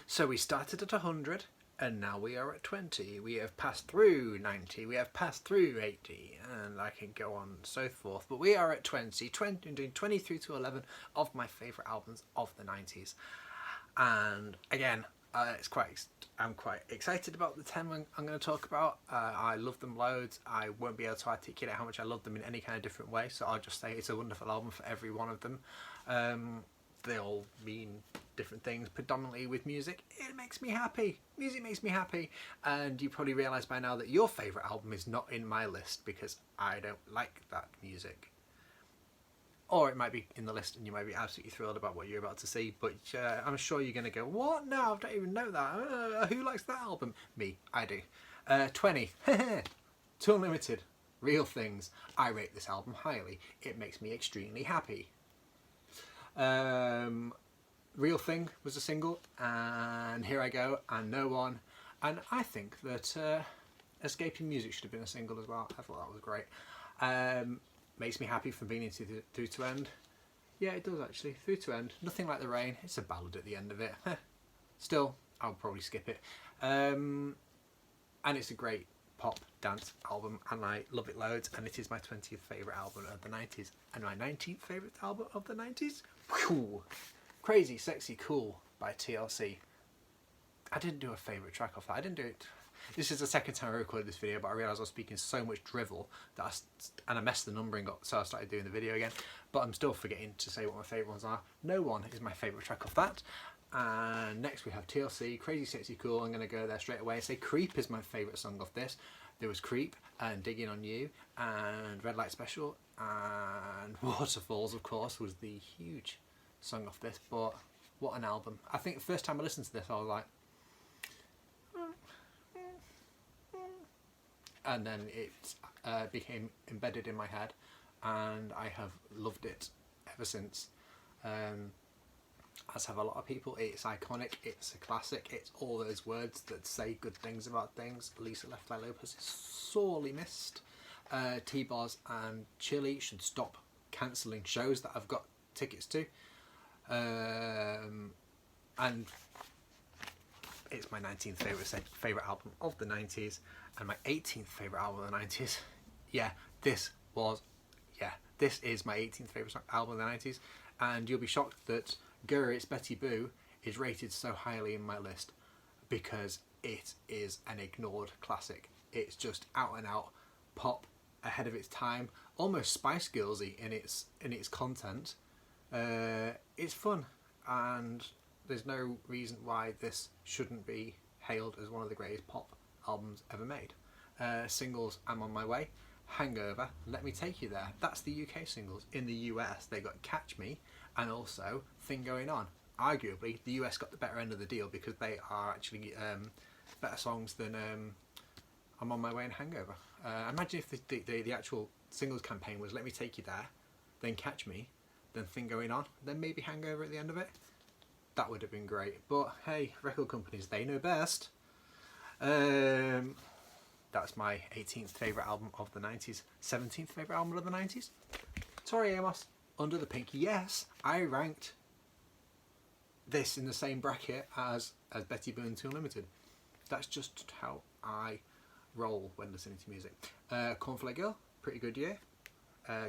So we started at 100 and now we are at 20. We have passed through 90, we have passed through 80, and I can go on and so forth. But we are at 20, doing 20 through to 11 of my favourite albums of the 90s. And again, I'm quite excited about the 10 I'm going to talk about. I love them loads. I won't be able to articulate how much I love them in any kind of different way, so I'll just say it's a wonderful album for every one of them. They all mean different things, predominantly with music. It makes me happy. Music makes me happy. And you probably realise by now that your favourite album is not in my list because I don't like that music. Or it might be in the list and you might be absolutely thrilled about what you're about to see, but I'm sure you're going to go, what? No, I don't even know that. Who likes that album? Me, I do. 20. Too Unlimited. Real Things. I rate this album highly. It makes me extremely happy. Real Thing was a single, and Here I Go, and No One. And I think that Escaping Music should have been a single as well. I thought that was great. Makes me happy from beginning to through to end. Yeah, it does actually. Through to end. Nothing Like the Rain. It's a ballad at the end of it. Still, I'll probably skip it. And it's a great pop dance album, and I love it loads. And it is my 20th favourite album of the 90s, and my 19th favourite album of the 90s. Whew. Crazy, Sexy, Cool by TLC. I didn't do a favourite track off that. I didn't do it. This is the second time I recorded this video, but I realised I was speaking so much drivel that I messed the numbering up, so I started doing the video again. But I'm still forgetting to say what my favourite ones are. No One is my favourite track off that. And next we have TLC, Crazy, Sexy, Cool. I'm going to go there straight away and say Creep is my favourite song off this. There was Creep and Digging on You and Red Light Special, and Waterfalls, of course, was the huge song off this. But what an album. I think the first time I listened to this I was like, and then it became embedded in my head, and I have loved it ever since. As have a lot of people. It's iconic, it's a classic, it's all those words that say good things about things. Lisa Left Eye Lopez is sorely missed. T-Bars and Chili should stop cancelling shows that I've got tickets to. And it's my 19th favourite album of the 90s, and my 18th favourite album of the 90s. This is my 18th favourite album of the 90s, and you'll be shocked that Go It's Betty Boo is rated so highly in my list, because it is an ignored classic. It's just out and out pop, ahead of its time, almost Spice Girlsy in its content. It's fun, and there's no reason why this shouldn't be hailed as one of the greatest pop albums ever made. Singles, I'm On My Way, Hangover, Let Me Take You There. That's the UK singles. In the US, they got Catch Me and also Thing Going On. Arguably, the US got the better end of the deal because they are actually better songs than I'm On My Way and Hangover. Imagine if the actual singles campaign was Let Me Take You There, then Catch Me, then Thing Going On, then maybe Hangover at the end of it. That would have been great. But hey, record companies, they know best. That's my 18th favourite album of the 90s. 17th favourite album of the 90s? Tori Amos, Under the Pink. Yes, I ranked this in the same bracket as Betty Boo and Too Unlimited. That's just how I roll when listening to music. Cornflake Girl, pretty good year.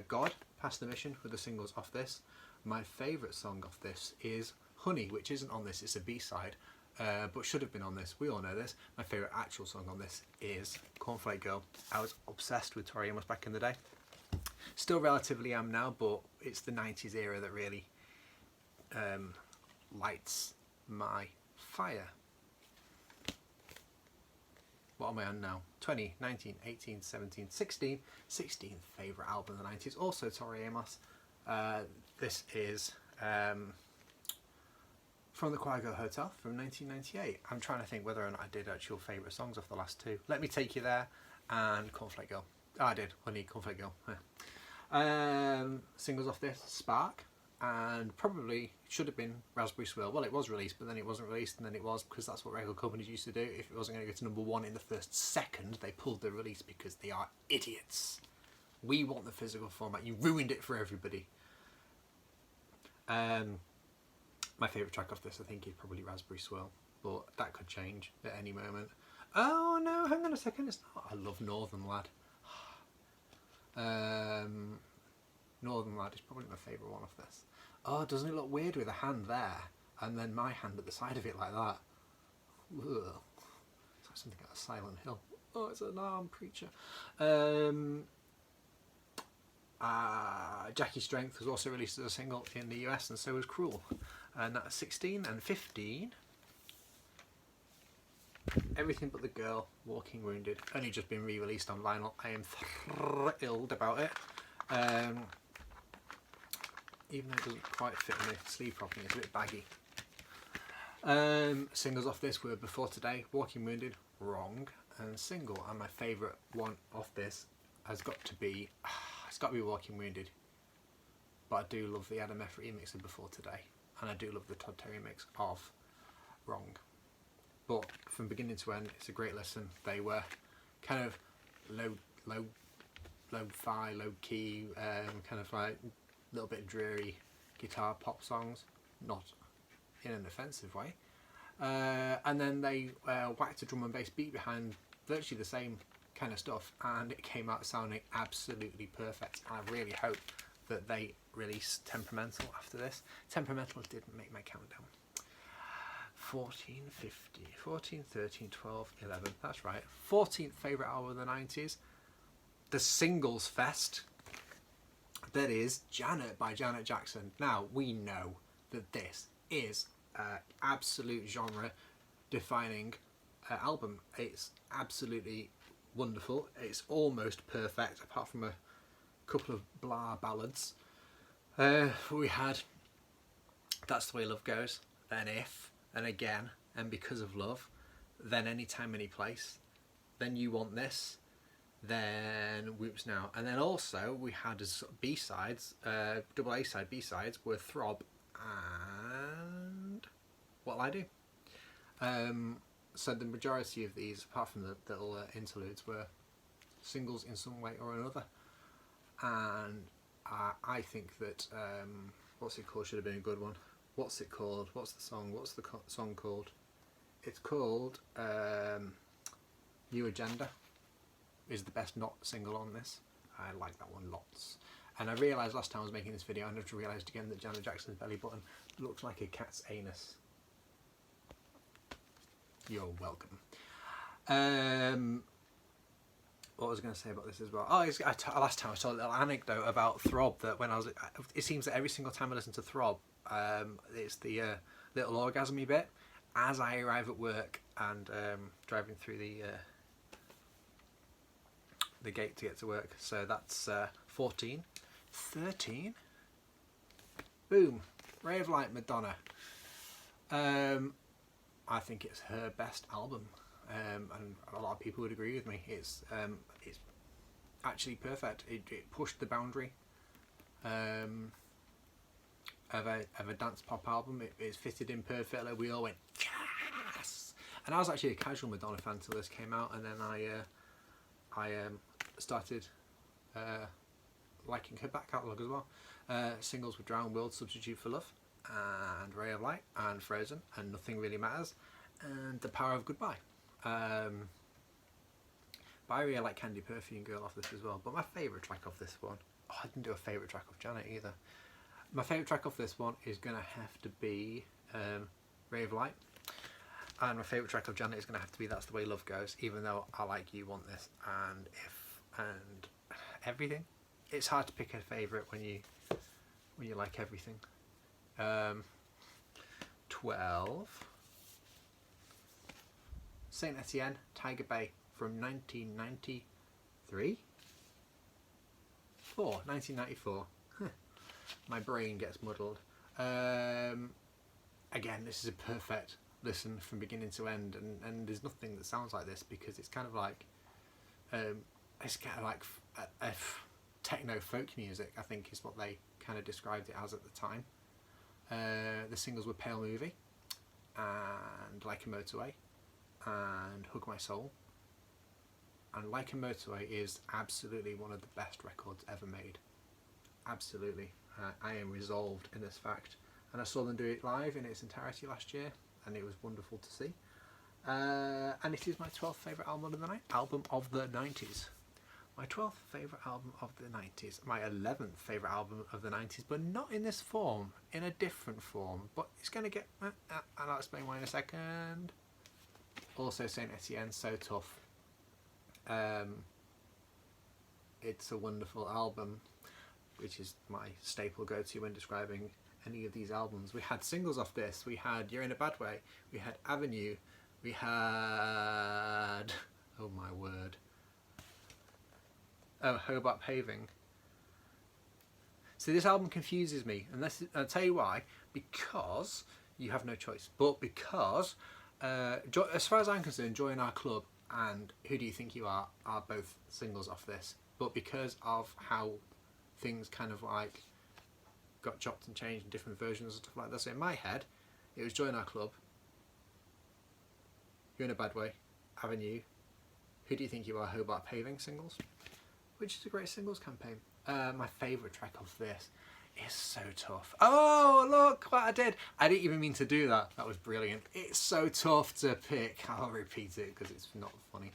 God, Past the Mission with the singles off this. My favourite song off this is Honey, which isn't on this, it's a B-side, but should have been on this. We all know this. My favourite actual song on this is Cornflake Girl. I was obsessed with Tori Amos back in the day. Still relatively am now, but it's the 90s era that really lights my fire. What am I on now? 20, 19, 18, 17, 16. 16th favourite album of the 90s. Also Tori Amos. This is From the Choir Girl Hotel from 1998. I'm trying to think whether or not I did actual favourite songs off the last two. Let Me Take You There and Cornflake Girl. Oh, I did. Honey, Cornflake Girl. Singles off this, Spark, and probably should have been Raspberry Swirl. Well, it was released, but then it wasn't released, and then it was, because that's what record companies used to do. If it wasn't going to go to number one in the first second, they pulled the release because they are idiots. We want the physical format. You ruined it for everybody. My favourite track off this, I think, is probably Raspberry Swirl. but that could change at any moment. Oh no, hang on a second, it's not. I love Northern Lad. Northern Lad is probably my favourite one of this. Oh, doesn't it look weird with a hand there and then my hand at the side of it like that? Ugh. It's like something out of Silent Hill. Oh, it's an arm creature. Jackie's Strength was also released as a single in the US, and so was Cruel. And that's 16 and 15. Everything But the Girl, Walking Wounded, only just been re-released on vinyl. I am thrilled about it. Even though it doesn't quite fit in the sleeve properly, it's a bit baggy. Singles off this were Before Today, Walking Wounded, Wrong, and single. And my favourite one off this has got to be, it's got to be Walking Wounded. But I do love the Adam F remix of Before Today, and I do love the Todd Terry mix of Wrong. But from beginning to end, it's a great listen. They were kind of low-fi, low-key, kind of like a little bit dreary guitar pop songs, not in an offensive way. And then they whacked a drum and bass beat behind virtually the same kind of stuff, and it came out sounding absolutely perfect. I really hope that they release Temperamental after this. Temperamental didn't make my countdown. 14, 15, 14, 13, 12, 11, that's right. 14th favourite album of the 90s. The Singles Fest. That is Janet by Janet Jackson. Now, we know that this is an absolute genre defining album. It's absolutely wonderful. It's almost perfect, apart from a couple of blah ballads. We had That's the Way Love Goes, then If, and Again, and Because of Love, then Anytime, Any Place, then You Want This, then Whoops Now, and then also we had as B-sides, double A-side B-sides were Throb and What'll I Do. So the majority of these, apart from the little interludes, were singles in some way or another, and I think that What's It Called should have been a good one. What's it called? What's the song? What's the song called? It's called New Agenda. Is the best not single on this. I like that one lots. And I realised last time I was making this video, and I've realised again that Janet Jackson's belly button looks like a cat's anus. You're welcome. What was I going to say about this as well? Oh, last time I told a little anecdote about Throb, that when I was, it seems that every single time I listen to Throb, it's the little orgasmy bit as I arrive at work and driving through the gate to get to work. So that's 14. 13. Boom. Ray of Light, Madonna. I think it's her best album, and a lot of people would agree with me. It's actually perfect. It pushed the boundary of a dance pop album. It's fitted in perfectly. We all went yes. And I was actually a casual Madonna fan till this came out, and then I started liking her back catalogue as well. Singles with Drowned World, Substitute for Love, and Ray of Light, and Frozen, and Nothing Really Matters, and The Power of Goodbye. But I really like Candy Perfume Girl off this as well. But my favourite track off this one, I didn't do a favourite track of Janet either. My favourite track off this one is going to have to be Ray of Light. And my favourite track of Janet is going to have to be That's the Way Love Goes, even though I like You Want This and If and Everything. It's hard to pick a favourite when you like everything. 12. Saint Etienne, Tiger Bay from 1993? 1994. My brain gets muddled. Again, this is a perfect listen from beginning to end, and there's nothing that sounds like this, because it's kind of like techno folk music, I think is what they kind of described it as at the time. The singles were Pale Movie and Like a Motorway and Hug My Soul. And Like a Motorway is absolutely one of the best records ever made. Absolutely. I am resolved in this fact. And I saw them do it live in its entirety last year. and it was wonderful to see. And it is my 12th favourite album of the 90s. My 12th favourite album of the 90s. My 11th favourite album of the 90s, but not in this form, in a different form. But it's going to get... and I'll explain why in a second. Also, Saint Etienne, so tough. It's a wonderful album, which is my staple go-to when describing any of these albums. We had singles off this. We had You're in a Bad Way. We had Avenue. We had... oh my word. Oh, Hobart Paving. So this album confuses me, and I'll tell you why. Because you have no choice, but because as far as I'm concerned, Joy in Our Club and Who Do You Think You Are both singles off this. But because of how things kind of like got chopped and changed in different versions and stuff like that, so in my head it was Joy in Our Club, You're in a Bad Way, Avenue, Who Do You Think You Are, Hobart Paving singles, which is a great singles campaign. My favourite track of this is So Tough. Oh, look what I did. I didn't even mean to do that. That was brilliant. It's so tough to pick. I'll repeat it because it's not funny.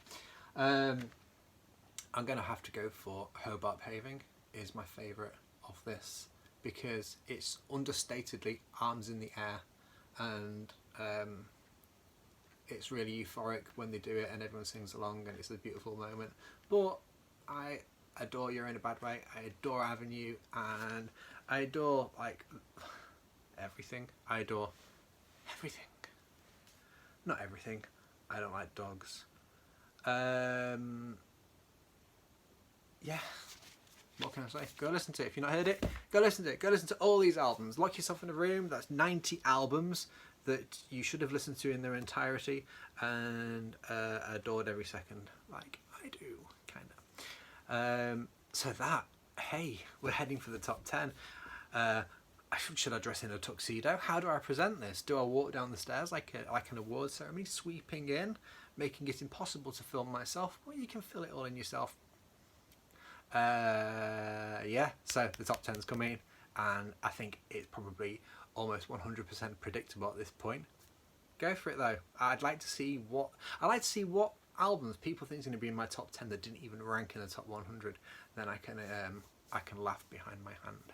I'm going to have to go for Hobart Paving is my favourite of this because it's understatedly arms in the air, and it's really euphoric when they do it and everyone sings along and it's a beautiful moment. But I adore You're in a Bad Way, I adore Avenue, and I adore like everything. I adore everything. Not everything. I don't like dogs. Yeah, what can I say? Go listen to it. If you've not heard it, go listen to it. Go listen to all these albums. Lock yourself in a room. That's 90 albums that you should have listened to in their entirety and adored every second, like I do, kind of. So that, hey, we're heading for the top 10. Should I dress in a tuxedo? How do I present this? Do I walk down the stairs like an award ceremony, sweeping in, making it impossible to film myself? Well, you can feel it all in yourself. Yeah, so the top 10's coming, and I think it's probably almost 100% predictable at this point. Go for it though. I'd like to see what albums people think is going to be in my top 10 that didn't even rank in the top 100. Then I can laugh behind my hand.